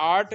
8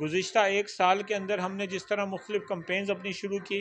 گزشتہ ایک سال کے اندر ہم نے جس طرح مختلف کمپینز اپنی شروع کی،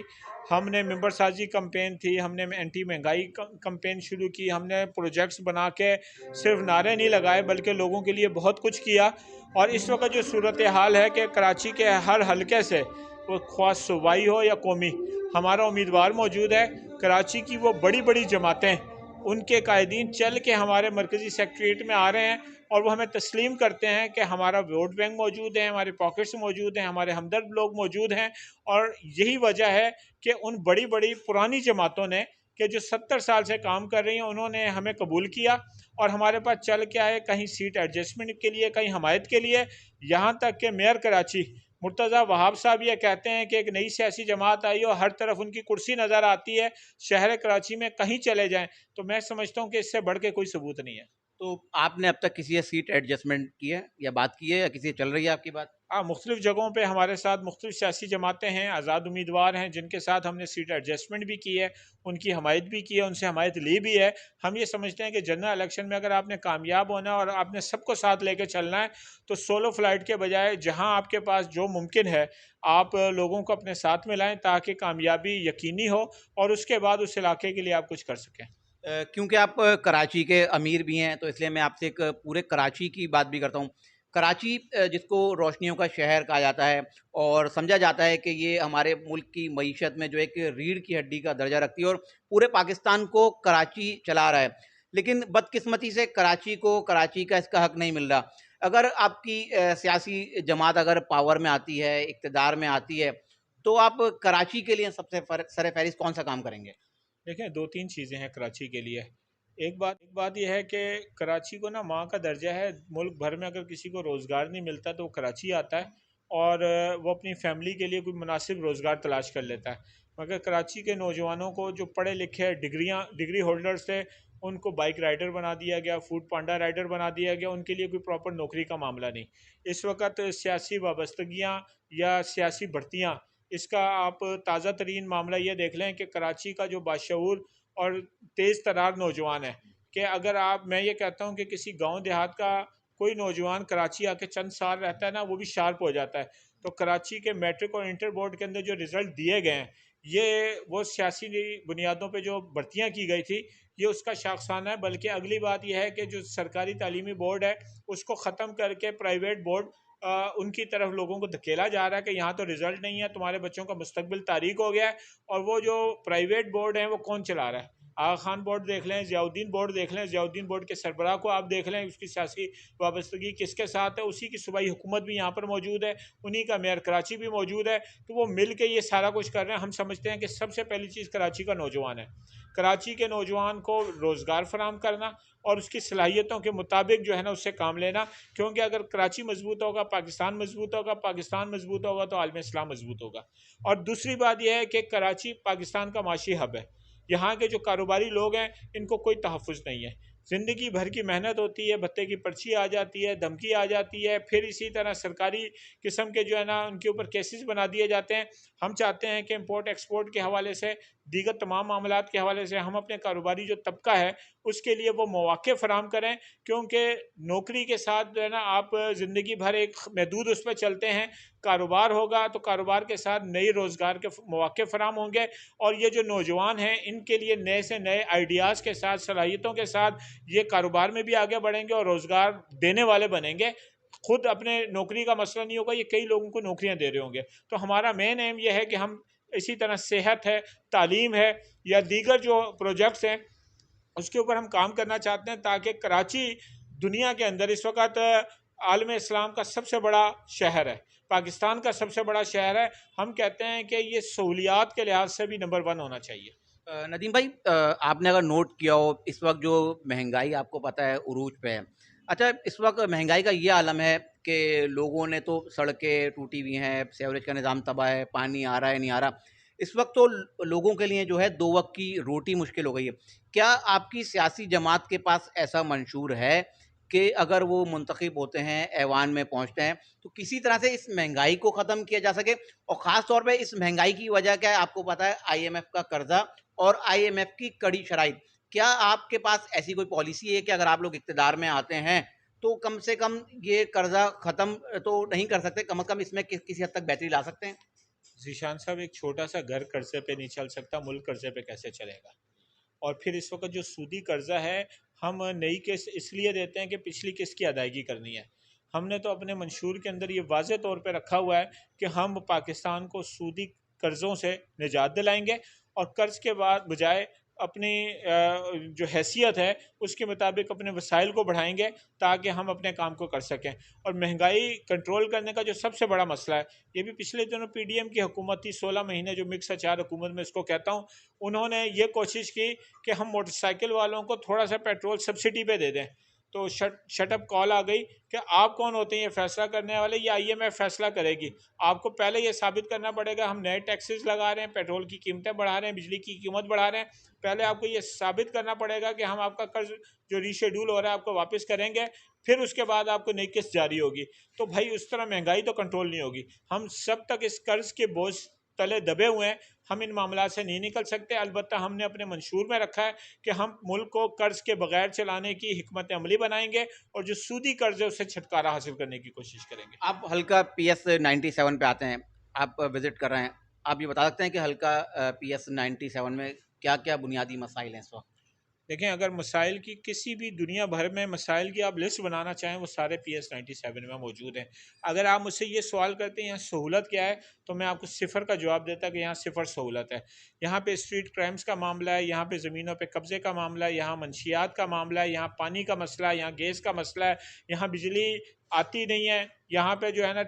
ہم نے ممبر سازی کمپین تھی، ہم نے اینٹی مہنگائی کمپین شروع کی، ہم نے پروجیکٹس بنا کے صرف نعرے نہیں لگائے بلکہ لوگوں کے لیے بہت کچھ کیا. اور اس وقت جو صورتحال ہے کہ کراچی کے ہر حلقے سے، وہ خواہ صوبائی ہو یا قومی، ہمارا امیدوار موجود ہے. کراچی کی وہ بڑی بڑی جماعتیں، ان کے قائدین چل کے ہمارے مرکزی سیکٹریٹ میں آ رہے ہیں اور وہ ہمیں تسلیم کرتے ہیں کہ ہمارا ووٹ بینک موجود ہے، ہمارے پاکٹس موجود ہیں، ہمارے ہمدرد لوگ موجود ہیں. اور یہی وجہ ہے کہ ان بڑی بڑی پرانی جماعتوں نے، کہ جو 70 سال سے کام کر رہی ہیں، انہوں نے ہمیں قبول کیا اور ہمارے پاس چل کے آئے، کہیں سیٹ ایڈجسٹمنٹ کے لیے، کہیں حمایت کے لیے. یہاں تک کہ میئر کراچی مرتضیٰ وہاب صاحب یہ کہتے ہیں کہ ایک نئی سیاسی جماعت آئی اور ہر طرف ان کی کرسی نظر آتی ہے، شہر کراچی میں کہیں چلے جائیں. تو میں سمجھتا ہوں کہ اس سے بڑھ کے کوئی ثبوت نہیں ہے. تو آپ نے اب تک کسی سے سیٹ ایڈجسٹمنٹ کی ہے یا بات کی ہے، یا کسی سے چل رہی ہے آپ کی بات؟ مختلف جگہوں پہ ہمارے ساتھ مختلف سیاسی جماعتیں ہیں، آزاد امیدوار ہیں، جن کے ساتھ ہم نے سیٹ ایڈجسٹمنٹ بھی کی ہے، ان کی حمایت بھی کی ہے، ان سے حمایت لی بھی ہے. ہم یہ سمجھتے ہیں کہ جنرل الیکشن میں اگر آپ نے کامیاب ہونا ہے اور آپ نے سب کو ساتھ لے کے چلنا ہے، تو سولو فلائٹ کے بجائے جہاں آپ کے پاس جو ممکن ہے آپ لوگوں کو اپنے ساتھ میں لائیں تاکہ کامیابی یقینی ہو اور اس کے بعد اس علاقے کے لیے آپ کچھ کر سکیں. کیونکہ آپ کراچی کے امیر بھی ہیں تو اس لیے میں آپ سے ایک پورے کراچی کی بات بھی کرتا ہوں. کراچی جس کو روشنیوں کا شہر کہا جاتا ہے اور سمجھا جاتا ہے کہ یہ ہمارے ملک کی معیشت میں جو ایک ریڑھ کی ہڈی کا درجہ رکھتی ہے اور پورے پاکستان کو کراچی چلا رہا ہے، لیکن بدقسمتی سے کراچی کو کراچی کا اس کا حق نہیں مل رہا. اگر آپ کی سیاسی جماعت اگر پاور میں آتی ہے، اقتدار میں آتی ہے، تو آپ کراچی کے لیے سب سے سر فہرست کون سا کام کریں گے؟ دیکھیں، دو تین چیزیں ہیں کراچی کے لیے. ایک بات یہ ہے کہ کراچی کو نا ماں کا درجہ ہے. ملک بھر میں اگر کسی کو روزگار نہیں ملتا تو وہ کراچی آتا ہے اور وہ اپنی فیملی کے لیے کوئی مناسب روزگار تلاش کر لیتا ہے. مگر کراچی کے نوجوانوں کو جو پڑھے لکھے ڈگری ہولڈرز تھے، ان کو بائک رائڈر بنا دیا گیا، فوڈ پانڈا رائڈر بنا دیا گیا. ان کے لیے کوئی پراپر نوکری کا معاملہ نہیں. اس وقت سیاسی وابستگیاں یا سیاسی بھرتیاں، اس کا آپ تازہ ترین معاملہ یہ دیکھ لیں کہ کراچی کا جو باشعور اور تیز ترار نوجوان ہے، کہ اگر میں یہ کہتا ہوں کہ کسی گاؤں دیہات کا کوئی نوجوان کراچی آ کے چند سال رہتا ہے نا، وہ بھی شارپ ہو جاتا ہے. تو کراچی کے میٹرک اور انٹر بورڈ کے اندر جو رزلٹ دیے گئے ہیں، یہ وہ سیاسی بنیادوں پہ جو بھرتیاں کی گئی تھی، یہ اس کا شاخسانہ ہے. بلکہ اگلی بات یہ ہے کہ جو سرکاری تعلیمی بورڈ ہے، اس کو ختم کر کے پرائیویٹ بورڈ ان کی طرف لوگوں کو دھکیلا جا رہا ہے کہ یہاں تو رزلٹ نہیں ہے، تمہارے بچوں کا مستقبل تاریک ہو گیا ہے. اور وہ جو پرائیویٹ بورڈ ہیں وہ کون چلا رہا ہے؟ آغا خان بورڈ دیکھ لیں، ضیاء الدین بورڈ دیکھ لیں. ضیاء الدین بورڈ کے سربراہ کو آپ دیکھ لیں، اس کی سیاسی وابستگی کس کے ساتھ ہے. اسی کی صوبائی حکومت بھی یہاں پر موجود ہے، انہی کا میئر کراچی بھی موجود ہے. تو وہ مل کے یہ سارا کچھ کر رہے ہیں. ہم سمجھتے ہیں کہ سب سے پہلی چیز کراچی کا نوجوان ہے. کراچی کے نوجوان کو روزگار فراہم کرنا اور اس کی صلاحیتوں کے مطابق جو ہے نا اس سے کام لینا. کیونکہ اگر کراچی مضبوط ہوگا، پاکستان مضبوط ہوگا، پاکستان مضبوط ہوگا تو عالم اسلام مضبوط ہوگا. اور دوسری بات یہ ہے کہ کراچی پاکستان کا معاشی ہب ہے. یہاں کے جو کاروباری لوگ ہیں ان کو کوئی تحفظ نہیں ہے. زندگی بھر کی محنت ہوتی ہے، بھتے کی پرچی آ جاتی ہے، دھمکی آ جاتی ہے، پھر اسی طرح سرکاری قسم کے جو ہے نا ان کے اوپر کیسز بنا دیے جاتے ہیں. ہم چاہتے ہیں کہ امپورٹ ایکسپورٹ کے حوالے سے، دیگر تمام معاملات کے حوالے سے ہم اپنے کاروباری جو طبقہ ہے اس کے لیے وہ مواقع فراہم کریں. کیونکہ نوکری کے ساتھ جو ہے نا آپ زندگی بھر ایک محدود اس پہ چلتے ہیں. کاروبار ہوگا تو کاروبار کے ساتھ نئی روزگار کے مواقع فراہم ہوں گے. اور یہ جو نوجوان ہیں ان کے لیے نئے سے نئے آئیڈیاز کے ساتھ، صلاحیتوں کے ساتھ یہ کاروبار میں بھی آگے بڑھیں گے اور روزگار دینے والے بنیں گے. خود اپنے نوکری کا مسئلہ نہیں ہوگا، یہ کئی لوگوں کو نوکریاں دے رہے ہوں گے. تو ہمارا مین ایم یہ ہے کہ ہم اسی طرح صحت ہے، تعلیم ہے یا دیگر جو پروجیکٹس ہیں اس کے اوپر ہم کام کرنا چاہتے ہیں تاکہ کراچی دنیا کے اندر اس وقت عالم اسلام کا سب سے بڑا شہر ہے، پاکستان کا سب سے بڑا شہر ہے. ہم کہتے ہیں کہ یہ سہولیات کے لحاظ سے بھی نمبر 1 ہونا چاہیے. ندیم بھائی، آپ نے اگر نوٹ کیا ہو اس وقت جو مہنگائی آپ کو پتہ ہے عروج پہ ہے. اچھا، اس وقت مہنگائی کا یہ عالم ہے کہ لوگوں نے تو سڑکیں ٹوٹی ہوئی ہیں، سیوریج کا نظام تباہ ہے، پانی آ رہا ہے نہیں آ رہا. اس وقت تو لوگوں کے لیے جو ہے 2 وقت کی روٹی مشکل ہو گئی ہے. کیا آپ کی سیاسی جماعت کے پاس ایسا منشور ہے کہ اگر وہ منتخب ہوتے ہیں، ایوان میں پہنچتے ہیں، تو کسی طرح سے اس مہنگائی کو ختم کیا جا سکے؟ اور خاص طور پہ اس مہنگائی کی وجہ کیا ہے؟ آپ کو پتہ ہے IMF کا قرضہ اور IMF کی کڑی شرائط. کیا آپ کے پاس ایسی کوئی پالیسی ہے کہ اگر آپ لوگ اقتدار میں آتے ہیں تو کم سے کم یہ قرضہ ختم تو نہیں کر سکتے، کم از کم اس میں کسی حد تک بہتری لا سکتے ہیں؟ ذیشان صاحب، ایک چھوٹا سا گھر قرضے پہ نہیں چل سکتا، ملک قرضے پہ کیسے چلے گا؟ اور پھر اس وقت جو سودی قرضہ ہے، ہم نئی قسط اس لیے دیتے ہیں کہ پچھلی قسط کی ادائیگی کرنی ہے۔ ہم نے تو اپنے منشور کے اندر یہ واضح طور پہ رکھا ہوا ہے کہ ہم پاکستان کو سودی قرضوں سے نجات دلائیں گے، اور قرض کے بعد بجائے اپنی جو حیثیت ہے اس کے مطابق اپنے وسائل کو بڑھائیں گے تاکہ ہم اپنے کام کو کر سکیں۔ اور مہنگائی کنٹرول کرنے کا جو سب سے بڑا مسئلہ ہے، یہ بھی پچھلے دنوں پی ڈی ایم کی حکومت تھی، 16 مہینے جو مکس اچار حکومت میں اس کو کہتا ہوں، انہوں نے یہ کوشش کی کہ ہم موٹر سائیکل والوں کو تھوڑا سا پیٹرول سبسڈی پہ دے دیں، تو شٹ اپ کال آ گئی کہ آپ کون ہوتے ہیں یہ فیصلہ کرنے والے، یہ آئی ایم ایف فیصلہ کرے گی، آپ کو پہلے یہ ثابت کرنا پڑے گا ہم نئے ٹیکسز لگا رہے ہیں، پیٹرول کی قیمتیں بڑھا رہے ہیں، بجلی کی قیمت بڑھا رہے ہیں، پہلے آپ کو یہ ثابت کرنا پڑے گا کہ ہم آپ کا قرض جو ری شیڈول ہو رہا ہے آپ کو واپس کریں گے، پھر اس کے بعد آپ کو نئی قسط جاری ہوگی۔ تو بھائی اس طرح مہنگائی تو کنٹرول نہیں ہوگی، ہم سب تک اس قرض کے بوجھ تلے دبے ہوئے ہیں، ہم ان معاملات سے نہیں نکل سکتے۔ البتہ ہم نے اپنے منشور میں رکھا ہے کہ ہم ملک کو قرض کے بغیر چلانے کی حکمت عملی بنائیں گے، اور جو سودی قرض ہے اس سے چھٹکارا حاصل کرنے کی کوشش کریں گے۔ آپ حلقہ PS97 پہ آتے ہیں، آپ وزٹ کر رہے ہیں، آپ یہ بتا سکتے ہیں کہ حلقہ PS97 میں کیا کیا بنیادی مسائل ہیں اس وقت؟ دیکھیں، اگر مسائل کی کسی بھی دنیا بھر میں مسائل کی آپ لسٹ بنانا چاہیں، وہ سارے PS97 میں موجود ہیں۔ اگر آپ مجھ سے یہ سوال کرتے ہیں یہاں سہولت کیا ہے، تو میں آپ کو صفر کا جواب دیتا کہ یہاں صفر سہولت ہے۔ یہاں پہ اسٹریٹ کرائمز کا معاملہ ہے، یہاں پہ زمینوں پہ قبضے کا معاملہ ہے، یہاں منشیات کا معاملہ ہے، یہاں پانی کا مسئلہ ہے، یہاں گیس کا مسئلہ ہے، یہاں بجلی آتی نہیں ہے، یہاں پہ جو ہے نا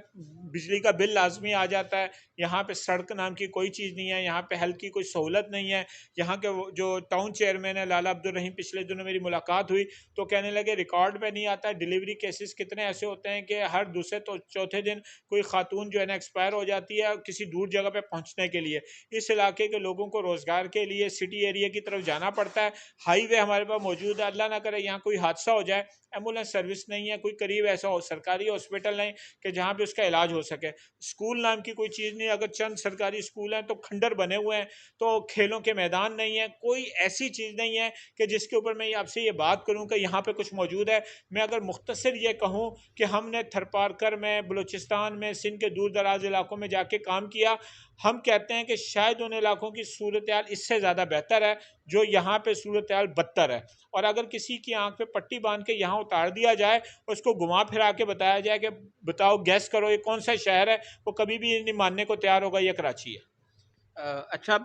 بجلی کا بل لازمی آ جاتا ہے، یہاں پہ سڑک نام کی کوئی چیز نہیں ہے، یہاں پہ ہیلتھ کی کوئی سہولت نہیں ہے۔ یہاں کے جو ٹاؤن چیئرمین ہے لالا عبدالرحیم، پچھلے دنوں میری ملاقات ہوئی تو کہنے لگے ریکارڈ پہ نہیں آتا ہے، ڈیلیوری کیسز کتنے ایسے ہوتے ہیں کہ ہر دوسرے تو چوتھے دن کوئی خاتون جو ہے نا ایکسپائر ہو جاتی ہے کسی دور جگہ پہ پہنچنے کے لیے۔ اس علاقے کے لوگوں کو روزگار کے لیے سٹی ایریا کی طرف جانا پڑتا ہے، ہائی وے ہمارے پاس موجود ہے، اللہ نہ کرے یہاں کوئی حادثہ ہو جائے، ایمبولینس سروس نہیں ہے، کوئی قریب ایسا ہو سرکاری ہاسپٹل نہیں کہ جہاں پہ اس کا علاج ہو سکے، اسکول نام کی کوئی چیز نہیں، اگر چند سرکاری اسکول ہیں تو کھنڈر بنے ہوئے ہیں، تو کھیلوں کے میدان نہیں ہے، کوئی ایسی چیز نہیں ہے کہ جس کے اوپر میں آپ سے یہ بات کروں کہ یہاں پہ کچھ موجود ہے۔ میں اگر مختصر یہ کہوں کہ ہم نے تھرپارکر میں، بلوچستان میں، سندھ کے دور دراز علاقوں میں جا کے کام کیا، ہم کہتے ہیں کہ شاید ان علاقوں کی صورتحال اس سے زیادہ بہتر ہے جو یہاں پہ صورتحال بدتر ہے، اور اگر کسی کی آنکھ پہ پٹی باندھ کے یہاں اتار دیا جائے، اس کو گھما پھرا کے بتایا جائے کہ بتاؤ گیس کرو یہ کون سا شہر ہے، وہ کبھی بھی یہ نہیں ماننے کو تیار ہوگا یہ کراچی ہے۔ اچھا،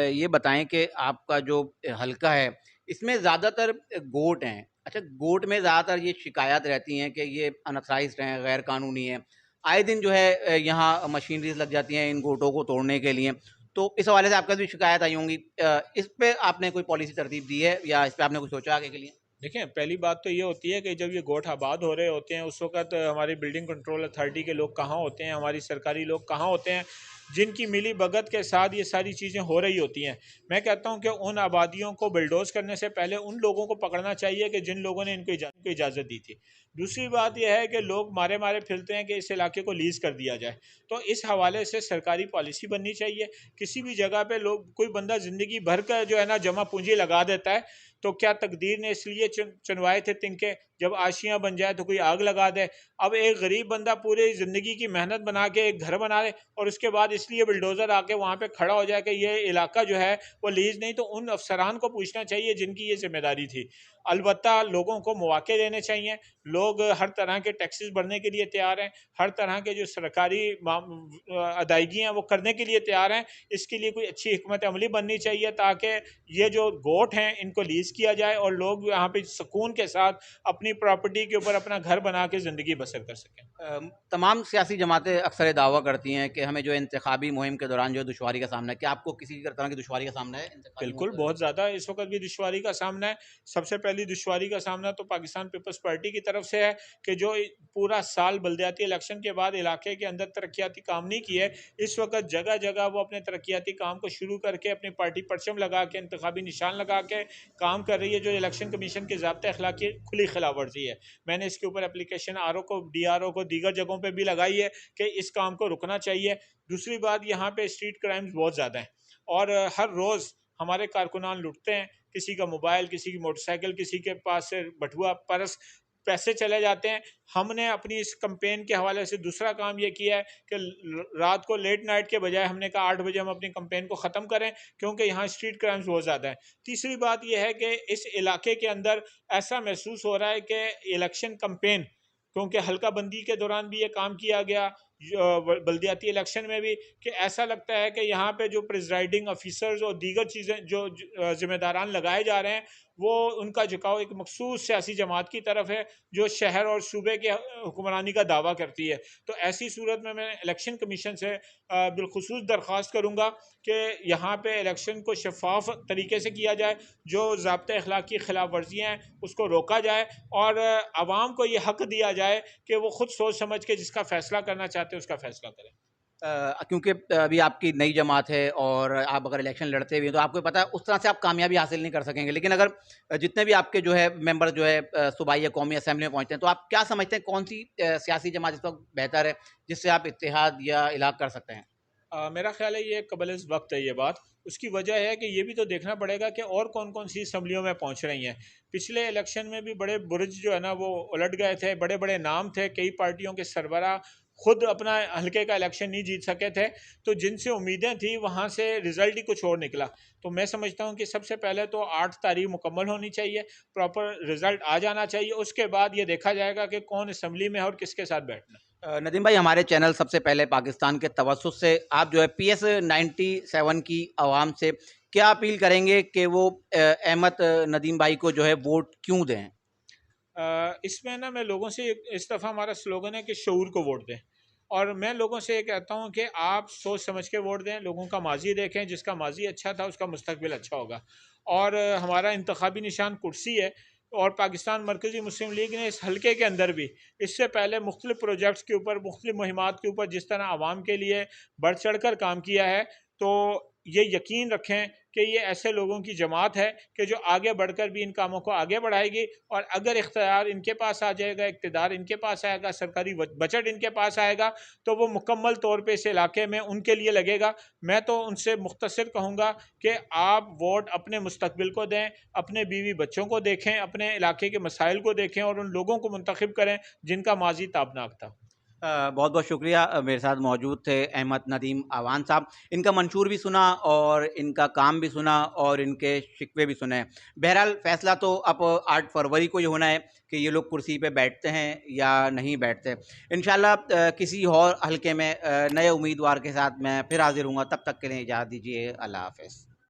یہ بتائیں کہ آپ کا جو حلقہ ہے اس میں زیادہ تر گوٹ ہیں، اچھا گوٹ میں زیادہ تر یہ شکایات رہتی ہیں کہ یہ انتھرائزڈ ہیں، غیر قانونی ہیں، آئے دن جو ہے یہاں مشینریز لگ جاتی ہیں ان گوٹوں کو توڑنے کے لیے، تو اس حوالے سے آپ کا بھی شکایت آئی ہوں گی، اس پہ آپ نے کوئی پالیسی ترتیب دی ہے یا اس پہ آپ نے کچھ سوچا آگے کے لیے؟ دیکھیں، پہلی بات تو یہ ہوتی ہے کہ جب یہ گوٹ آباد ہو رہے ہوتے ہیں اس وقت ہماری بلڈنگ کنٹرول اتھارٹی کے لوگ کہاں ہوتے ہیں، ہماری سرکاری لوگ کہاں ہوتے ہیں جن کی ملی بھگت کے ساتھ یہ ساری چیزیں ہو رہی ہوتی ہیں۔ میں کہتا ہوں کہ ان آبادیوں کو بلڈوز کرنے سے پہلے ان لوگوں کو پکڑنا چاہیے کہ جن لوگوں نے ان کو اجازت دی تھی۔ دوسری بات یہ ہے کہ لوگ مارے مارے پھرتے ہیں کہ اس علاقے کو لیز کر دیا جائے، تو اس حوالے سے سرکاری پالیسی بننی چاہیے۔ کسی بھی جگہ پہ لوگ کوئی بندہ زندگی بھر کا جو ہے نا جمع پونجی لگا دیتا ہے، تو کیا تقدیر نے اس لیے چنوائے تھے تنکے جب آشیاں بن جائے تو کوئی آگ لگا دے؟ اب ایک غریب بندہ پورے زندگی کی محنت بنا کے ایک گھر بنا لے اور اس کے بعد اس لیے بلڈوزر آ کے وہاں پہ کھڑا ہو جائے کہ یہ علاقہ جو ہے وہ لیز نہیں، تو ان افسران کو پوچھنا چاہیے جن کی یہ ذمہ داری تھی۔ البتہ لوگوں کو مواقع دینے چاہیے، لوگ ہر طرح کے ٹیکسز بھرنے کے لیے تیار ہیں، ہر طرح کے جو سرکاری ادائیگی ہیں وہ کرنے کے لیے تیار ہیں، اس کے لیے کوئی اچھی حکمت عملی بننی چاہیے تاکہ یہ جو گوٹ ہیں ان کو لیز کیا جائے اور لوگ یہاں پہ سکون کے ساتھ اپنی پراپرٹی کے اوپر اپنا گھر بنا کے زندگی بسر کر سکیں۔ تمام سیاسی جماعتیں اکثر دعویٰ کرتی ہیں کہ ہمیں جو انتخابی مہم کے دوران جو دشواری کا سامنا ہے، کیا آپ کو کسی طرح کی دشواری کا سامنا ہے انتخابی مہم بالکل، کے دوران؟ بہت زیادہ اس وقت بھی دشواری کا سامنا ہے۔ سب سے پہلی دشواری کا سامنا تو پاکستان پیپلز پارٹی کی طرف سے ہے کہ جو پورا سال بلدیاتی الیکشن کے بعد علاقے کے اندر ترقیاتی کام نہیں کیے، اس وقت جگہ جگہ وہ اپنے ترقیاتی کام کو شروع کر کے اپنی پارٹی پرچم لگا کے انتخابی نشان لگا کے کام کر رہی ہے، جو الیکشن کمیشن کے ضابطۂ اخلاق کی کھلی خلاف ورزی ہے۔ میں نے اس کے اوپر اپلیکیشن آر او کو، ڈی آر او کو، دیگر جگہوں پہ بھی لگائی ہے کہ اس کام کو رکنا چاہیے۔ دوسری بات، یہاں پہ اسٹریٹ کرائمز بہت زیادہ ہیں اور ہر روز ہمارے کارکنان لٹتے ہیں، کسی کا موبائل، کسی کی موٹر سائیکل، کسی کے پاس سے بٹوا پرس پیسے چلے جاتے ہیں. ہم نے اپنی اس کمپین کے حوالے سے دوسرا کام یہ کیا ہے کہ رات کو لیٹ نائٹ کے بجائے ہم نے کہا 8 بجے ہم اپنی کمپین کو ختم کریں, کیونکہ یہاں اسٹریٹ کرائمز بہت زیادہ ہیں. تیسری بات یہ ہے کہ اس علاقے کے اندر ایسا محسوس ہو رہا ہے کہ الیکشن کمپین, کیونکہ حلقہ بندی کے دوران بھی یہ کام کیا گیا, بلدیاتی الیکشن میں بھی, کہ ایسا لگتا ہے کہ یہاں پہ جو پریزائڈنگ آفیسرز اور دیگر چیزیں جو ذمہ داران لگائے جا رہے ہیں وہ ان کا جھکاؤ ایک مخصوص سیاسی جماعت کی طرف ہے جو شہر اور صوبے کے حکمرانی کا دعویٰ کرتی ہے. تو ایسی صورت میں الیکشن کمیشن سے بالخصوص درخواست کروں گا کہ یہاں پہ الیکشن کو شفاف طریقے سے کیا جائے, جو ضابطۂ اخلاق کی خلاف ورزیاں ہیں اس کو روکا جائے, اور عوام کو یہ حق دیا جائے کہ وہ خود سوچ سمجھ کے جس کا فیصلہ کرنا چاہتے ہیں اس کا فیصلہ کریں. کیونکہ ابھی آپ کی نئی جماعت ہے اور آپ اگر الیکشن لڑتے ہوئے تو آپ کو پتہ ہے اس طرح سے آپ کامیابی حاصل نہیں کر سکیں گے, لیکن اگر جتنے بھی آپ کے جو ہے ممبر جو ہے صوبائی یا قومی اسمبلی میں پہنچتے ہیں تو آپ کیا سمجھتے ہیں کون سی سیاسی جماعت اس وقت بہتر ہے جس سے آپ اتحاد یا الحاق کر سکتے ہیں؟ میرا خیال ہے یہ قبل از وقت ہے یہ بات. اس کی وجہ ہے کہ یہ بھی تو دیکھنا پڑے گا کہ اور کون کون سی اسمبلیوں میں پہنچ رہی ہیں. پچھلے الیکشن میں بھی بڑے برج جو ہے نا وہ الٹ گئے تھے, بڑے بڑے نام تھے, کئی پارٹیوں کے سربراہ خود اپنا حلقے کا الیکشن نہیں جیت سکے تھے, تو جن سے امیدیں تھیں وہاں سے رزلٹ ہی کچھ اور نکلا. تو میں سمجھتا ہوں کہ سب سے پہلے تو 8 تاریخ مکمل ہونی چاہیے, پراپر رزلٹ آ جانا چاہیے, اس کے بعد یہ دیکھا جائے گا کہ کون اسمبلی میں اور کس کے ساتھ بیٹھنا. ندیم بھائی, ہمارے چینل سب سے پہلے پاکستان کے توسط سے آپ جو ہے PS 97 کی عوام سے کیا اپیل کریں گے کہ وہ احمد ندیم بھائی کو جو ہے ووٹ کیوں دیں؟ اس میں نا میں لوگوں سے اس دفعہ ہمارا سلوگن ہے کہ شعور کو ووٹ دیں, اور میں لوگوں سے یہ کہتا ہوں کہ آپ سوچ سمجھ کے ووٹ دیں, لوگوں کا ماضی دیکھیں, جس کا ماضی اچھا تھا اس کا مستقبل اچھا ہوگا. اور ہمارا انتخابی نشان کرسی ہے, اور پاکستان مرکزی مسلم لیگ نے اس حلقے کے اندر بھی اس سے پہلے مختلف پروجیکٹس کے اوپر, مختلف مہمات کے اوپر جس طرح عوام کے لیے بڑھ چڑھ کر کام کیا ہے, تو یہ یقین رکھیں کہ یہ ایسے لوگوں کی جماعت ہے کہ جو آگے بڑھ کر بھی ان کاموں کو آگے بڑھائے گی. اور اگر اختیار ان کے پاس آ جائے گا, اقتدار ان کے پاس آئے گا, سرکاری بجٹ ان کے پاس آئے گا, تو وہ مکمل طور پہ اس علاقے میں ان کے لیے لگے گا. میں تو ان سے مختصر کہوں گا کہ آپ ووٹ اپنے مستقبل کو دیں, اپنے بیوی بچوں کو دیکھیں, اپنے علاقے کے مسائل کو دیکھیں, اور ان لوگوں کو منتخب کریں جن کا ماضی تابناک تھا. بہت بہت شکریہ. میرے ساتھ موجود تھے احمد ندیم آوان صاحب. ان کا منشور بھی سنا اور ان کا کام بھی سنا اور ان کے شکوے بھی سنے. بہرحال فیصلہ تو اب 8 فروری کو یہ ہونا ہے کہ یہ لوگ کرسی پہ بیٹھتے ہیں یا نہیں بیٹھتے. انشاءاللہ کسی اور حلقے میں نئے امیدوار کے ساتھ میں پھر حاضر ہوں گا. تب تک کے لیے اجازت دیجیے. اللہ حافظ.